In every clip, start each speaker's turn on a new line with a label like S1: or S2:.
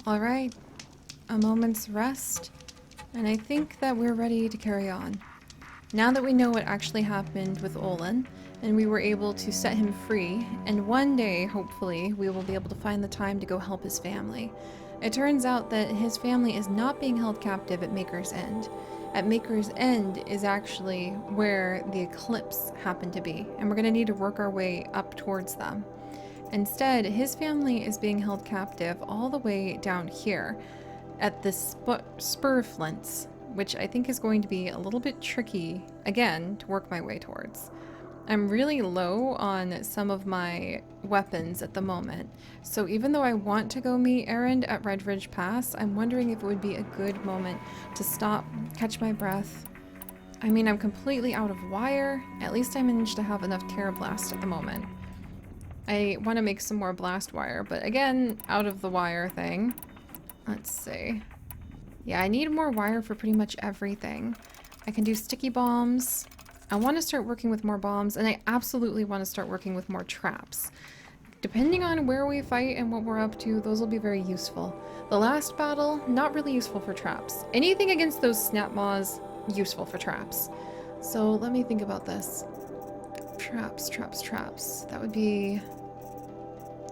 S1: All right, a moment's rest, and I think that we're ready to carry on. Now that we know what actually happened with Olin, and we were able to set him free, and one day, hopefully, we will be able to find the time to go help his family. It turns out that his family is not being held captive at Maker's End. At Maker's End is actually where the eclipse happened to be, and we're going to need to work our way up towards them. Instead, his family is being held captive all the way down here at the spur flints, which I think is going to be a little bit tricky, again, to work my way towards. I'm really low on some of my weapons at the moment, so even though I want to go meet Erend at Red Ridge Pass, I'm wondering if it would be a good moment to stop, catch my breath. I mean, I'm completely out of wire. At least I managed to have enough Terra Blast at the moment. I want to make some more blast wire, but again, out of the wire thing. Let's see. Yeah, I need more wire for pretty much everything. I can do sticky bombs. I want to start working with more bombs, and I absolutely want to start working with more traps. Depending on where we fight and what we're up to, those will be very useful. The last battle, not really useful for traps. Anything against those snap maws, useful for traps. So let me think about this. Traps, traps, traps. That would be...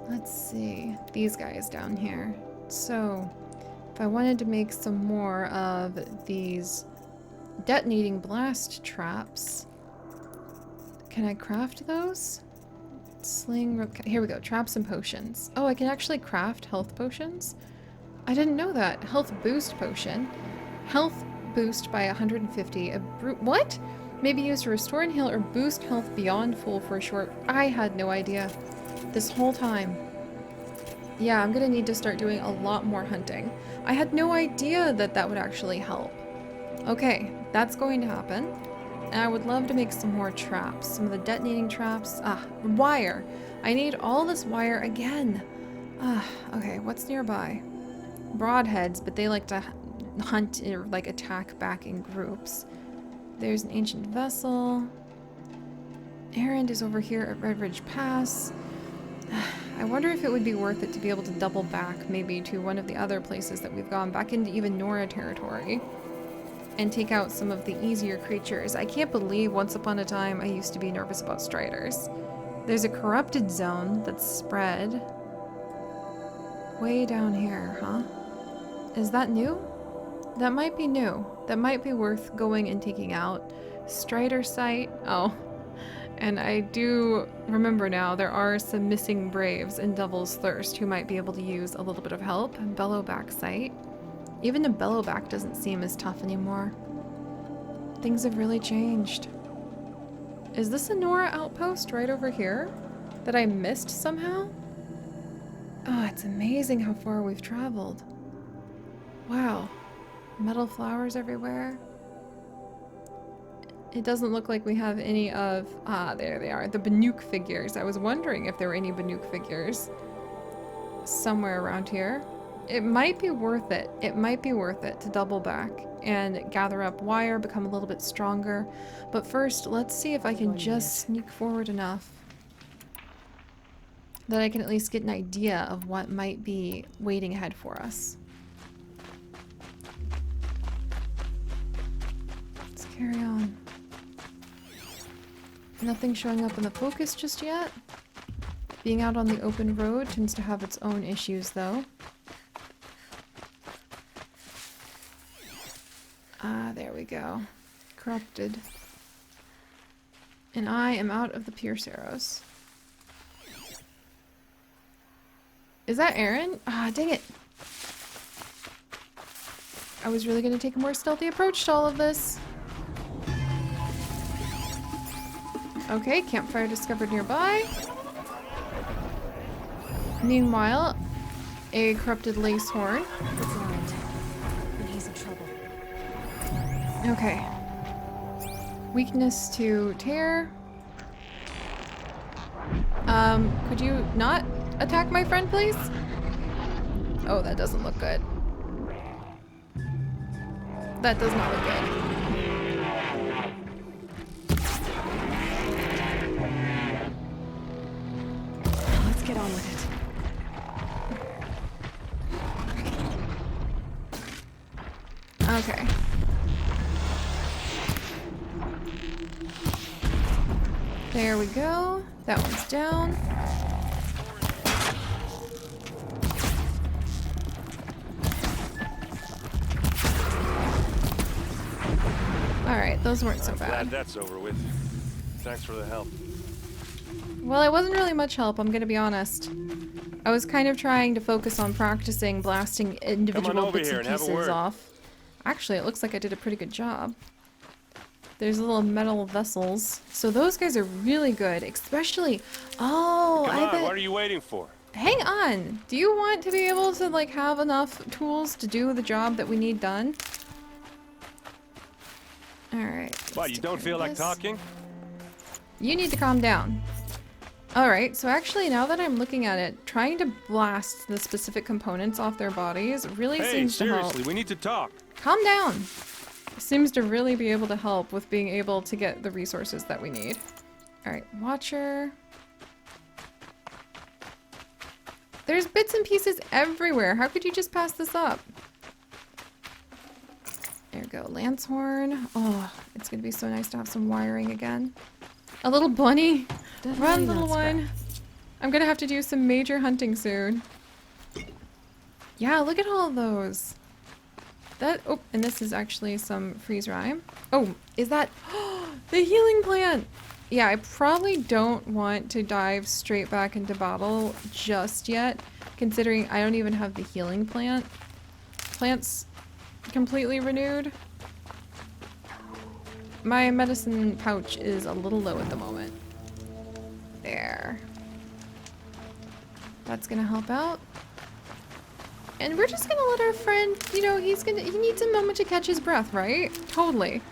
S1: Let's see. These guys down here. So, if I wanted to make some more of these detonating blast traps, can I craft those? Sling, here we go, traps and potions. Oh, I can actually craft health potions? I didn't know that. Health boost potion. Health boost by 150. What? May be used to restore and heal or boost health beyond full for a short... I had no idea. This whole time. Yeah, I'm gonna need to start doing a lot more hunting. I had no idea that that would actually help. Okay, that's going to happen. And I would love to make some more traps. Some of the detonating traps. Wire. I need all this wire again. Okay, what's nearby? Broadheads, but they like to hunt or like attack back in groups. There's an ancient vessel. Erend is over here at Red Ridge Pass. I wonder if it would be worth it to be able to double back maybe to one of the other places that we've gone, back into even Nora territory, and take out some of the easier creatures. I can't believe once upon a time I used to be nervous about striders. There's a corrupted zone that's spread way down here, huh? Is that new? That might be new. That might be worth going and taking out. Strider site. Oh. And I do remember now there are some missing braves in Devil's Thirst who might be able to use a little bit of help. Bellowback site. Even the Bellowback doesn't seem as tough anymore. Things have really changed. Is this a Nora outpost right over here that I missed somehow? Oh, it's amazing how far we've traveled. Wow. Metal flowers everywhere. It doesn't look like we have any of... there they are. The Banuk figures. I was wondering if there were any Banuk figures somewhere around here. It might be worth it. It might be worth it to double back and gather up wire, become a little bit stronger. But first, let's see if I can just sneak forward enough that I can at least get an idea of what might be waiting ahead for us. Let's carry on. Nothing showing up in the focus just yet. Being out on the open road tends to have its own issues, though. There we go. Corrupted. And I am out of the pierce arrows. Is that Erend? Dang it. I was really going to take a more stealthy approach to all of this. Okay, campfire discovered nearby. Meanwhile, a corrupted lace horn.
S2: It's Erend, and he's in trouble.
S1: Okay. Weakness to tear. Could you not attack my friend, please? Oh, that doesn't look good. That does not look good.
S2: Let's get on with it.
S1: Okay. There we go. That one's down. Alright, those weren't so
S3: I'm glad
S1: bad.
S3: that's over with. Thanks for the help.
S1: Well, it wasn't really much help, I'm gonna be honest. I was kind of trying to focus on practicing blasting individual
S3: over
S1: bits
S3: here
S1: and
S3: and have a
S1: pieces
S3: word.
S1: off. Actually, it looks like I did a pretty good job. There's little metal vessels. So those guys are really good, especially... Oh,
S3: Come
S1: I
S3: on,
S1: bet...
S3: what are you waiting for?
S1: Hang on! Do you want to be able to, like, have enough tools to do the job that we need done? Alright.
S3: What, you don't feel like talking?
S1: You need to calm down. Alright, so actually now that I'm looking at it, trying to blast the specific components off their bodies really
S3: Hey,
S1: seems to help.
S3: seriously, we need to talk.
S1: Calm down! Seems to really be able to help with being able to get the resources that we need. Alright, Watcher. There's bits and pieces everywhere. How could you just pass this up? There we go. Lancehorn. Oh, it's gonna be so nice to have some wiring again. A little bunny.
S2: Definitely
S1: Run,
S2: not
S1: little one. I'm gonna have to do some major hunting soon. Yeah, look at all of those. That, oh, and this is actually some freeze rime. Oh, is that the healing plant? Yeah, I probably don't want to dive straight back into battle just yet, considering I don't even have the healing plant. Plant's completely renewed. My medicine pouch is a little low at the moment. There. That's gonna help out. And we're just gonna let our friend, you know, he needs a moment to catch his breath, right? Totally.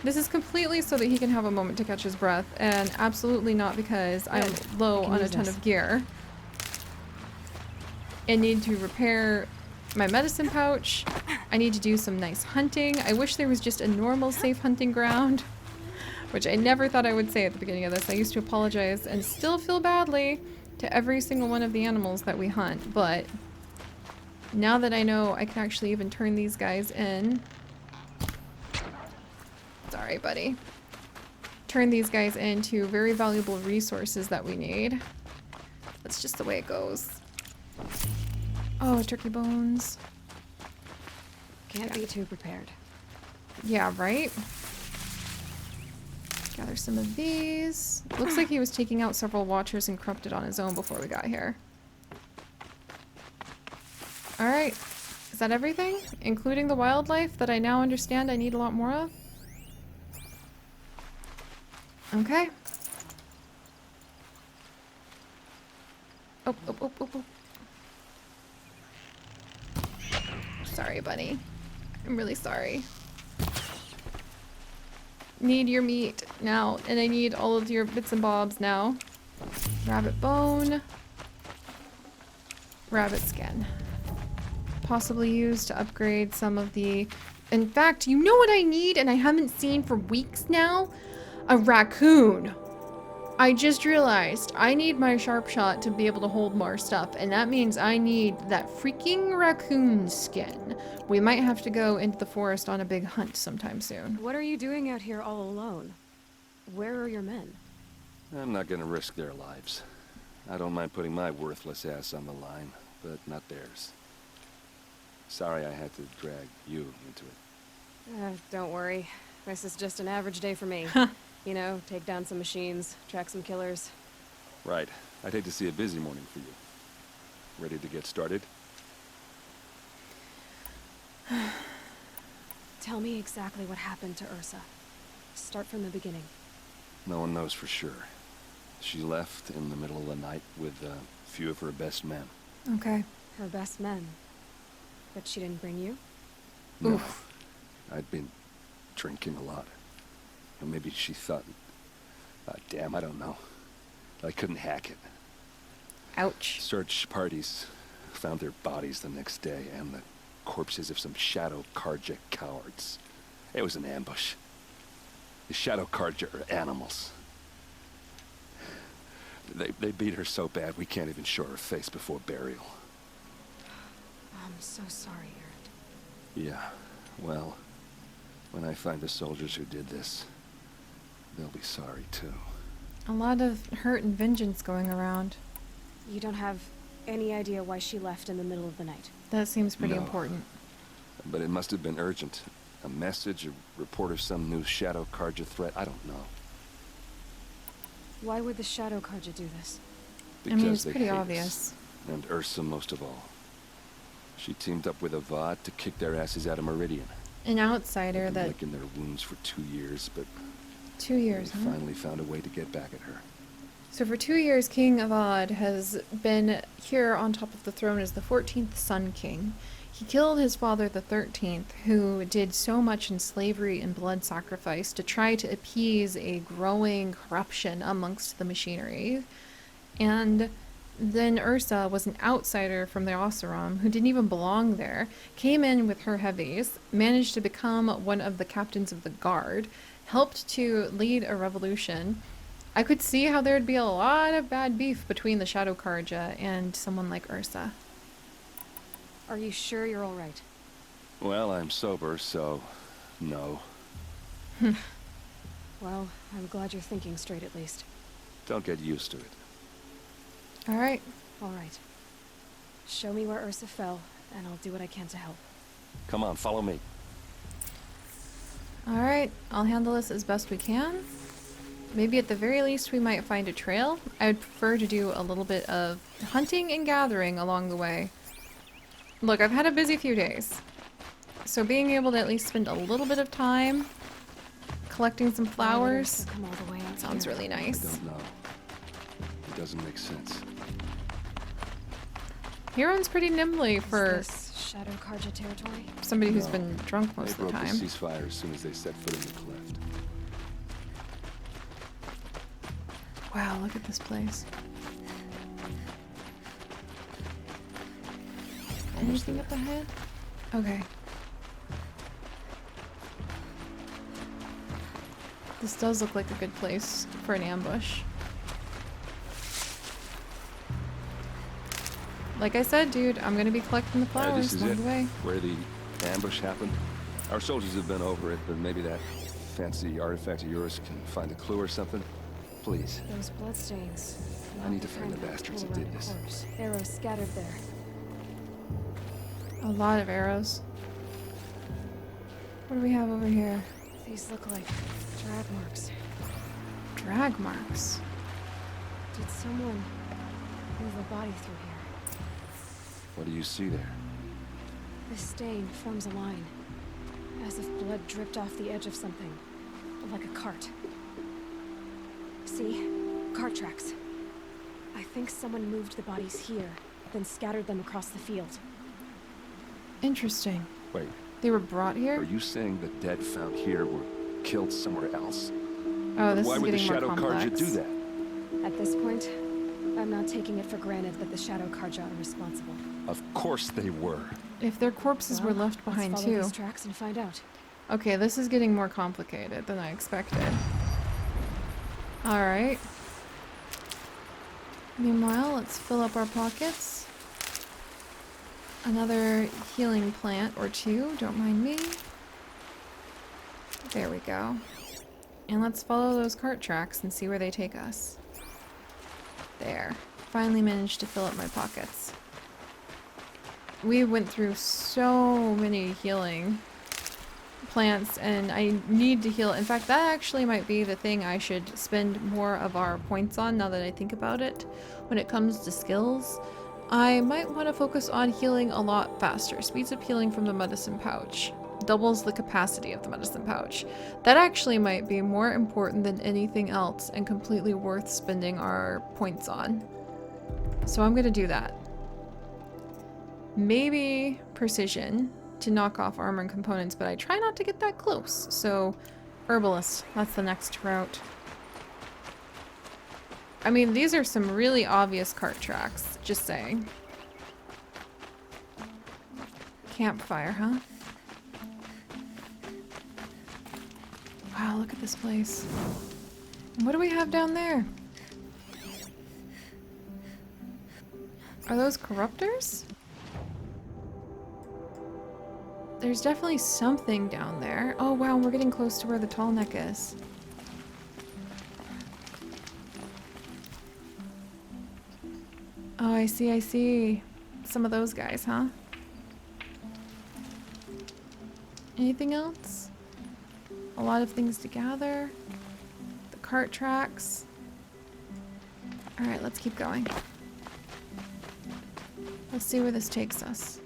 S1: This is completely so that he can have a moment to catch his breath, and absolutely not because I'm low on a ton of gear. I need to repair my medicine pouch. I need to do some nice hunting. I wish there was just a normal safe hunting ground, which I never thought I would say at the beginning of this. I used to apologize and still feel badly to every single one of the animals that we hunt, but now that I know I can actually even turn these guys in. Sorry, buddy. Turn these guys into very valuable resources that we need. That's just the way it goes. Oh, turkey bones.
S2: Can't be too prepared.
S1: Yeah, right? Gather some of these. Looks like he was taking out several watchers and corrupted on his own before we got here. Alright. Is that everything? Including the wildlife that I now understand I need a lot more of? Okay. Oh, oh, oh, oh, oh. Sorry, bunny. I'm really sorry. Need your meat now, and I need all of your bits and bobs now. Rabbit bone. Rabbit skin. Possibly used to upgrade some of the... In fact, you know what I need and I haven't seen for weeks now? A raccoon. I just realized I need my sharp shot to be able to hold more stuff, and that means I need that freaking raccoon skin. We might have to go into the forest on a big hunt sometime soon.
S2: What are you doing out here all alone? Where are your men?
S4: I'm not gonna risk their lives. I don't mind putting my worthless ass on the line, but not theirs. Sorry I had to drag you into it.
S2: Don't worry. This is just an average day for me. You know, take down some machines, track some killers.
S4: Right. I'd hate to see a busy morning for you. Ready to get started?
S2: Tell me exactly what happened to Ursa. Start from the beginning.
S4: No one knows for sure. She left in the middle of the night with a few of her best men.
S1: Okay.
S2: Her best men. But she didn't bring you?
S4: No.
S1: Oof.
S4: I'd been drinking a lot. Or maybe she thought... damn, I don't know. I couldn't hack it.
S1: Ouch.
S4: Search parties found their bodies the next day and the corpses of some Shadow Karja cowards. It was an ambush. The Shadow Karja are animals. They beat her so bad we can't even show her face before burial.
S2: I'm so sorry, Erend.
S4: Yeah, well, When I find the soldiers who did this, they'll be sorry too.
S1: A lot of hurt and vengeance going around.
S2: You don't have any idea why she left in the middle of the night?
S1: That seems pretty
S4: No.
S1: important.
S4: But it must have been urgent. A message, a report of some new Shadow Karja threat, I don't know.
S2: Why would the Shadow Karja do this?
S1: I mean, it's
S4: they
S1: pretty
S4: hate us.
S1: obvious.
S4: And Ursa most of all. She teamed up with Avad to kick their asses out of Meridian.
S1: An outsider
S4: They've been
S1: that...
S4: licking their wounds for 2 years, but
S1: 2 years,
S4: they
S1: huh?
S4: finally found a way to get back at her.
S1: So for 2 years, King Avad has been here on top of the throne as the 14th Sun King. He killed his father, the 13th, who did so much in slavery and blood sacrifice to try to appease a growing corruption amongst the machinery. And then Ursa was an outsider from the Oseram who didn't even belong there, came in with her heavies, managed to become one of the captains of the guard, helped to lead a revolution. I could see how there'd be a lot of bad beef between the Shadow Karja and someone like Ursa.
S2: Are you sure you're all right?
S4: Well, I'm sober, so no.
S2: Well, I'm glad you're thinking straight at least.
S4: Don't get used to it.
S1: Alright.
S2: All right. Show me where Ursa fell, and I'll do what I can to help.
S4: Come on, follow me.
S1: Alright, I'll handle this as best we can. Maybe at the very least we might find a trail. I would prefer to do a little bit of hunting and gathering along the way. Look, I've had a busy few days. So being able to at least spend a little bit of time collecting some flowers
S2: Come all the way out
S1: sounds
S2: here.
S1: really
S4: I
S1: nice.
S4: don't know. It doesn't make sense.
S1: He runs pretty nimbly
S2: Is
S1: for
S2: this Shadow Karja territory?
S1: somebody who's
S4: No.
S1: been drunk most
S4: They
S1: of the
S4: broke
S1: time.
S4: the ceasefire as soon as they set foot in the cleft.
S1: Wow, look at this place.
S4: Almost
S1: Anything
S4: there.
S1: up ahead? Okay. This does look like a good place for an ambush. Like I said, dude, I'm gonna be collecting the
S4: This
S1: flowers
S4: is
S1: along
S4: it,
S1: the way.
S4: where the ambush happened. Our soldiers have been over it, but maybe that fancy artifact of yours can find a clue or something. Please.
S2: Those bloodstains.
S4: I need to find the bastards who did this.
S2: Arrows scattered there.
S1: A lot of arrows. What do we have over here?
S2: These look like drag marks.
S1: Drag marks.
S2: Did someone move a body through here?
S4: What do you see there?
S2: This stain forms a line, as if blood dripped off the edge of something, like a cart. See? Cart tracks. I think someone moved the bodies here, then scattered them across the field.
S1: Interesting.
S4: Wait,
S1: They were brought
S4: are
S1: here?
S4: you saying the dead found here were killed somewhere else?
S1: Oh, this
S4: Why
S1: is
S4: would the
S1: getting more
S4: Shadow
S1: complex.
S4: Karja do that?
S2: At this point, I'm not taking it for granted that the Shadow Karja are responsible.
S4: Of course they were.
S1: If their corpses were
S2: Well,
S1: left behind
S2: let's follow
S1: too.
S2: these tracks and find out.
S1: Okay, this is getting more complicated than I expected. Alright. Meanwhile, let's fill up our pockets. Another healing plant or two, don't mind me. There we go. And let's follow those cart tracks and see where they take us. There. Finally managed to fill up my pockets. We went through so many healing plants and I need to heal. In fact, that actually might be the thing I should spend more of our points on now that I think about it. When it comes to skills, I might want to focus on healing a lot faster. Speeds up healing from the medicine pouch. Doubles the capacity of the medicine pouch. That actually might be more important than anything else and completely worth spending our points on. So I'm going to do that. Maybe precision to knock off armor and components, but I try not to get that close. So herbalist, that's the next route. I mean, these are some really obvious cart tracks, just saying. Campfire, huh? Wow, look at this place. And what do we have down there? Are those corruptors? There's definitely something down there. Oh wow, we're getting close to where the tall neck is. Oh, I see, I see. Some of those guys, huh? Anything else? A lot of things to gather. The cart tracks. Alright, let's keep going. Let's see where this takes us.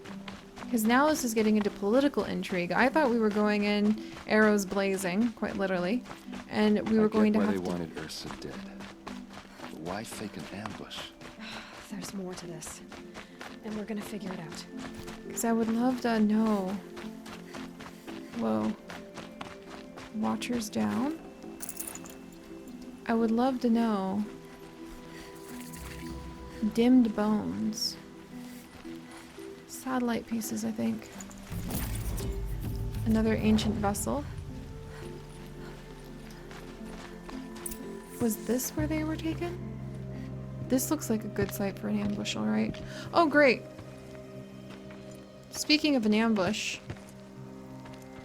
S1: Because now this is getting into political intrigue. I thought we were going in arrows blazing, quite literally. And we were going to have to...
S4: I get why they wanted Ursa dead. But why fake an ambush?
S2: There's more to this. And we're gonna figure it out.
S1: Because I would love to know... Whoa. Watchers down? I would love to know... Dimmed bones. Satellite pieces, I think. Another ancient vessel. Was this where they were taken? This looks like a good site for an ambush, alright. Oh, great! Speaking of an ambush...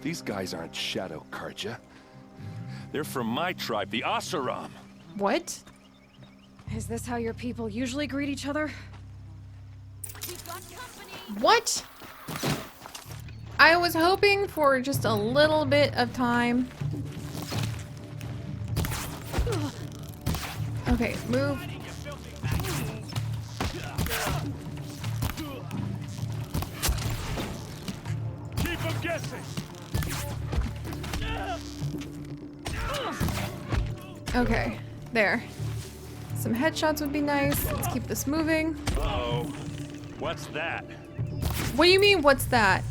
S4: These guys aren't Shadow Karja.
S3: They're from my tribe, the Oseram.
S1: What?
S2: Is this how your people usually greet each other?
S1: What? I was hoping for just a little bit of time. Okay, move.
S3: Keep them guessing.
S1: Okay, there. Some headshots would be nice. Let's keep this moving.
S3: Uh-oh. What's that?
S1: What do you mean, what's that?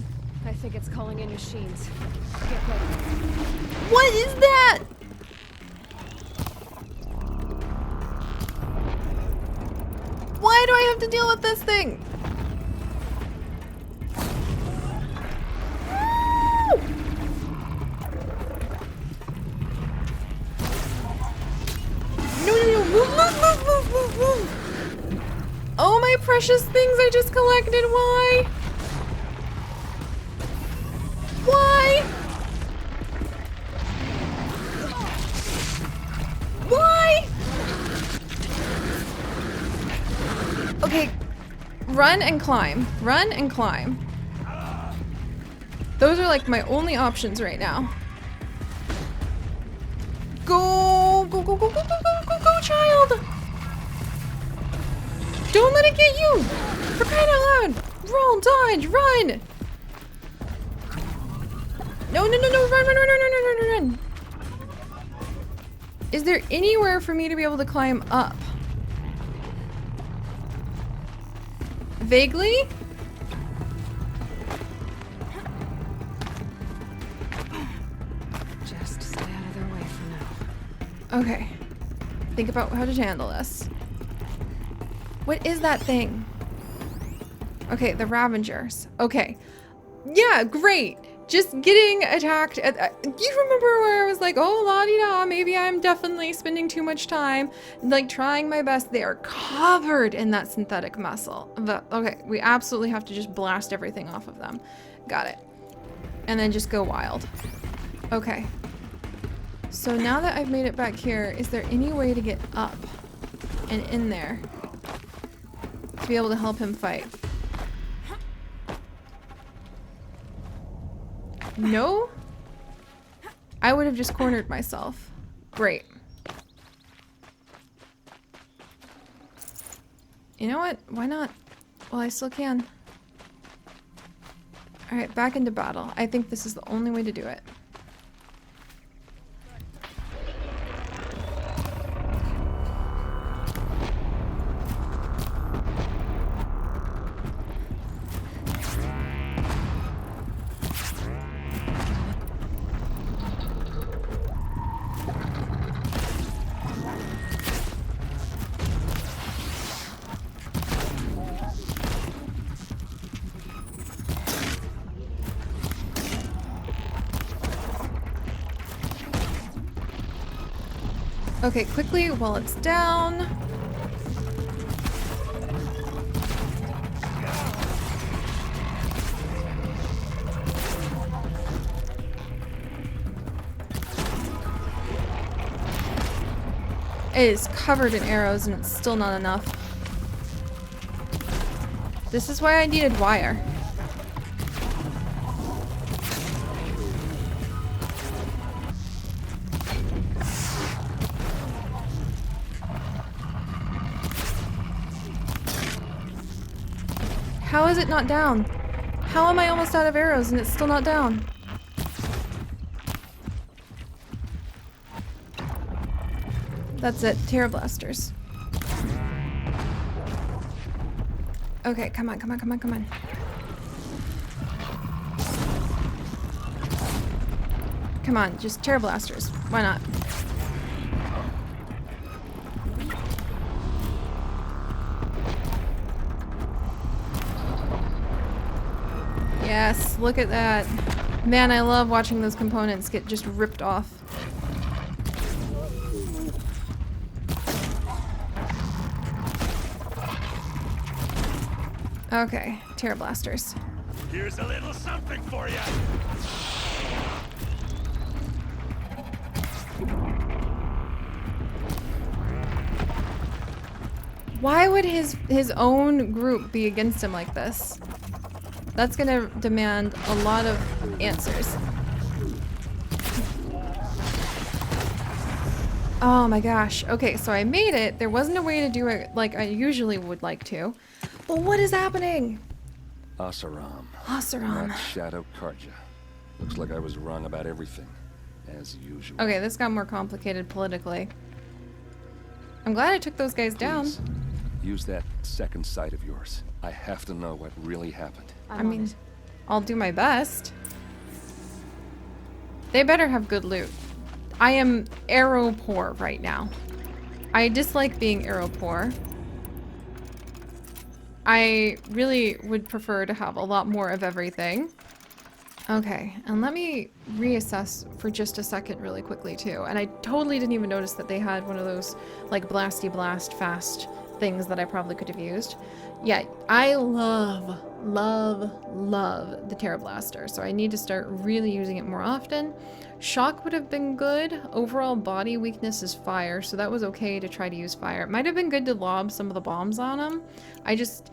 S2: I think it's calling in machines. Get ready.
S1: What is that? Why do I have to deal with this thing? Oh, my precious things I just collected. Why? Why? Why? Okay. Run and climb. Run and climb. Those are like my only options right now. Go! Go, go, go, go, go, go, go, go, child! Don't let it get you! For crying out loud! Roll, dodge, run! No, no, no, no, run, run, run, run, run, run, run, run! Is there anywhere for me to be able to climb up? Vaguely?
S2: Just stay out of their way for now.
S1: Okay. Think about how to handle this. What is that thing? Okay, the Ravengers. Okay. Yeah, great. Just getting attacked at... you remember where I was like, oh, la-di-da, maybe I'm definitely spending too much time, like, trying my best. They are covered in that synthetic muscle. Okay, we absolutely have to just blast everything off of them. Got it. And then just go wild. Okay. So now that I've made it back here, is there any way to get up and in there to be able to help him fight? No? I would have just cornered myself. Great. You know what? Why not? Well, I still can. Alright, back into battle. I think this is the only way to do it. Okay, quickly while it's down. It is covered in arrows and it's still not enough. This is why I needed wire. How is it not down? How am I almost out of arrows and it's still not down? That's it. Terror blasters. Okay, come on, come on, come on, come on. Come on, just terror blasters. Why not? Yes, look at that. Man, I love watching those components get just ripped off. Okay, terror blasters.
S3: Here's a little something for you.
S1: Why would his own group be against him like this? That's gonna demand a lot of answers. Oh my gosh. Okay, so I made it. There wasn't a way to do it like I usually would like to. But what is happening?
S4: Oseram.
S1: Oseram.
S4: Not Shadow Karja. Looks like I was wrong about everything, as usual.
S1: Okay, this got more complicated politically. I'm glad I took those guys down.
S4: Please, use that second sight of yours. I have to know what really happened.
S1: I mean, I'll do my best. They better have good loot. I am arrow poor right now. I dislike being arrow poor. I really would prefer to have a lot more of everything. Okay, and let me reassess for just a second really quickly too. And I totally didn't even notice that they had one of those like blasty blast fast things that I probably could have used. Yeah, I love the Terra Blaster, so I need to start really using it more often. Shock would have been good. Overall body weakness is fire, so that was okay to try to use fire. It might have been good to lob some of the bombs on them. I just,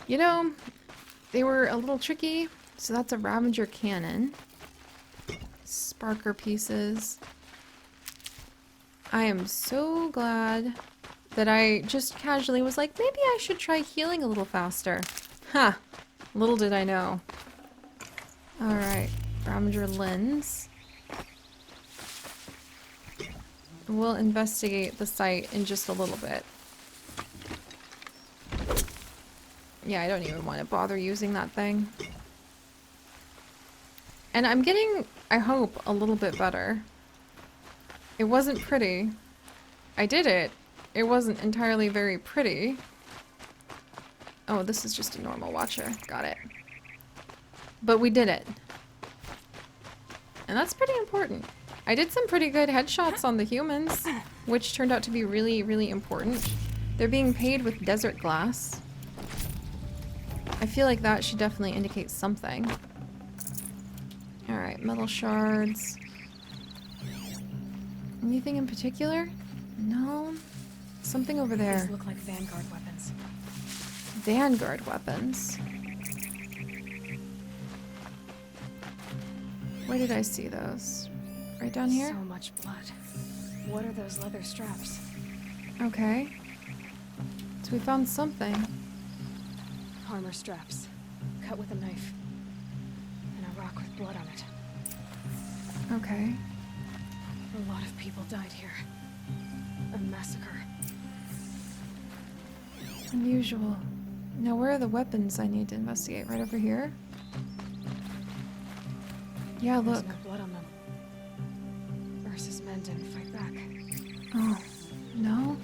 S1: you know, they were a little tricky. So that's a Ravager cannon. Sparker pieces. I am so glad that I just casually was like, maybe I should try healing a little faster. Ha! Little did I know. Alright, Ravager lens. We'll investigate the site in just a little bit. Yeah, I don't even want to bother using that thing. And I'm getting, I hope, a little bit better. It wasn't pretty. I did it. It wasn't entirely very pretty. Oh, this is just a normal watcher. Got it. But we did it. And that's pretty important. I did some pretty good headshots on the humans, which turned out to be really, really important. They're being paid with desert glass. I feel like that should definitely indicate something. Alright, metal shards. Anything in particular? No? Something over there.
S2: These look like Vanguard weapons.
S1: Vanguard weapons? Where did I see those? Right down here?
S2: So much blood. What are those leather straps?
S1: Okay. So we found something.
S2: Armor straps. Cut with a knife. And a rock with blood on it.
S1: Okay.
S2: A lot of people died here. A massacre.
S1: Unusual. Now where are the weapons I need to investigate? Right over here? Yeah,
S2: There's
S1: look.
S2: no blood on them. Ursa's men didn't fight back.
S1: Oh, no?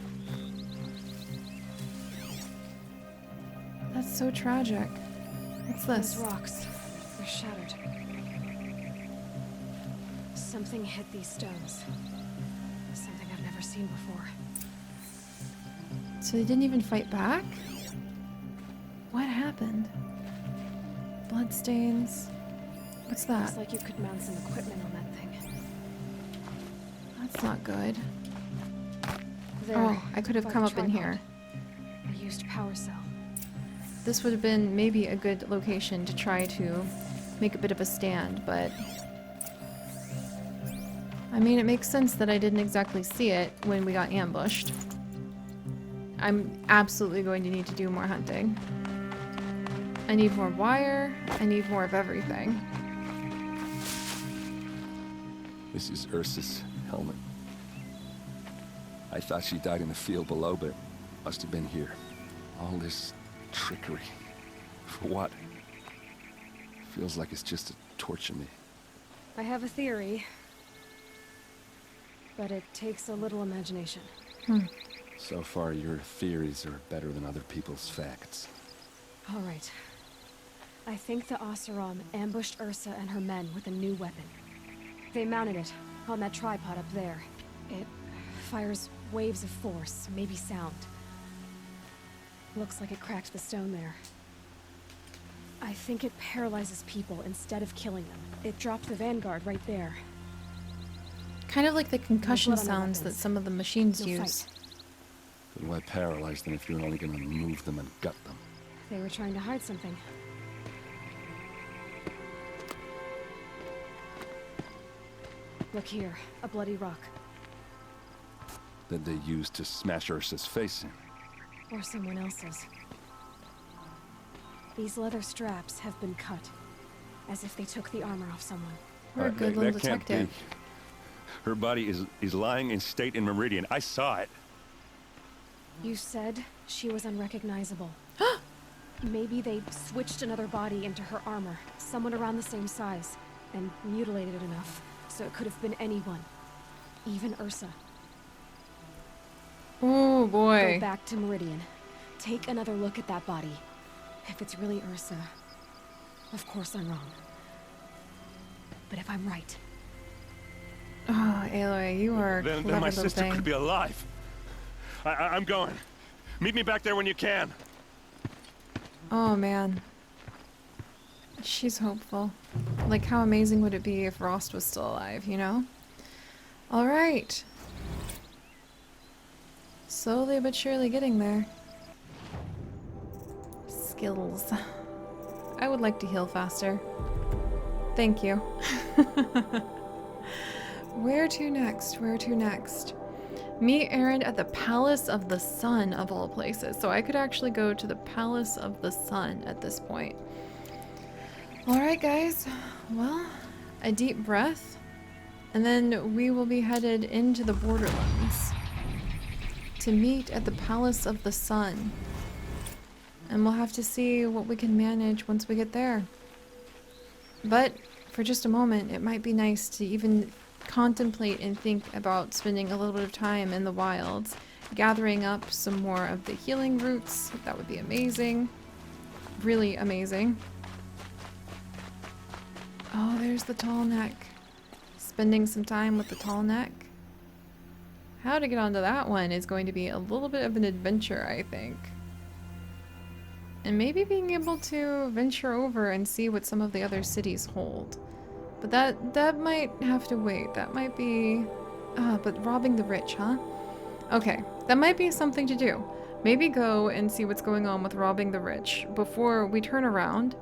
S1: That's so tragic. What's this?
S2: Those rocks. They're shattered. Something hit these stones. Something I've never seen before.
S1: So they didn't even fight back? What happened? Bloodstains. What's that?
S2: Looks like you could mount some equipment on that thing.
S1: That's not good.
S2: There,
S1: Oh, I could have
S2: by
S1: come
S2: the
S1: up in here.
S2: tripod. A used power cell.
S1: This would have been maybe a good location to try to make a bit of a stand, but... I mean, it makes sense that I didn't exactly see it when we got ambushed. I'm absolutely going to need to do more hunting. I need more wire. I need more of everything.
S4: This is Ursa's helmet. I thought she died in the field below, but must have been here. All this trickery. For what? Feels like it's just to torture me.
S2: I have a theory. But it takes a little imagination.
S4: So far, your theories are better than other people's facts.
S2: All right. I think the Oseram ambushed Ursa and her men with a new weapon. They mounted it on that tripod up there. It fires waves of force, maybe sound. Looks like it cracked the stone there. I think it paralyzes people instead of killing them. It dropped the vanguard right there.
S1: Kind of like the concussion
S2: blood on their
S1: sounds that
S2: weapons.
S1: some of the machines
S2: No
S1: use.
S2: fight.
S4: But why paralyze them if you're only gonna move them and gut them?
S2: They were trying to hide something. Look here, a bloody rock.
S4: That they used to smash Ursa's face in.
S2: Or someone else's. These leather straps have been cut, as if they took the armor off someone.
S1: We're a good little
S4: that can't
S1: detective.
S4: be. Her body is lying in state in Meridian. I saw it.
S2: You said she was unrecognizable. Maybe they switched another body into her armor, someone around the same size, and mutilated it enough, so it could have been anyone. Even Ursa.
S1: Oh boy.
S2: Go back to Meridian. Take another look at that body. If it's really Ursa, of course I'm wrong. But if I'm right,
S1: Oh, Aloy, you are a
S3: Then
S1: clever
S3: my
S1: little
S3: sister
S1: thing.
S3: could be alive. I'm going. Meet me back there when you can.
S1: Oh man. She's hopeful. Like, how amazing would it be if Rost was still alive, you know? Alright. Slowly but surely getting there. Skills. I would like to heal faster. Thank you. Where to next? Where to next? Meet Erend at the Palace of the Sun, of all places. So I could actually go to the Palace of the Sun at this point. Alright guys, well, a deep breath, and then we will be headed into the Borderlands to meet at the Palace of the Sun. And we'll have to see what we can manage once we get there. But for just a moment, it might be nice to even contemplate and think about spending a little bit of time in the wilds, gathering up some more of the healing roots. That would be amazing. Really amazing. Oh, there's the tall neck. Spending some time with the tall neck. How to get onto that one is going to be a little bit of an adventure, I think. And maybe being able to venture over and see what some of the other cities hold. But that might have to wait. That might be... but robbing the rich, huh? Okay, that might be something to do. Maybe go and see what's going on with robbing the rich before we turn around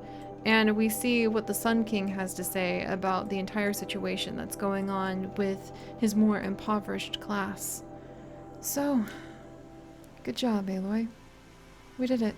S1: and we see what the Sun King has to say about the entire situation that's going on with his more impoverished class. So, good job, Aloy. We did it.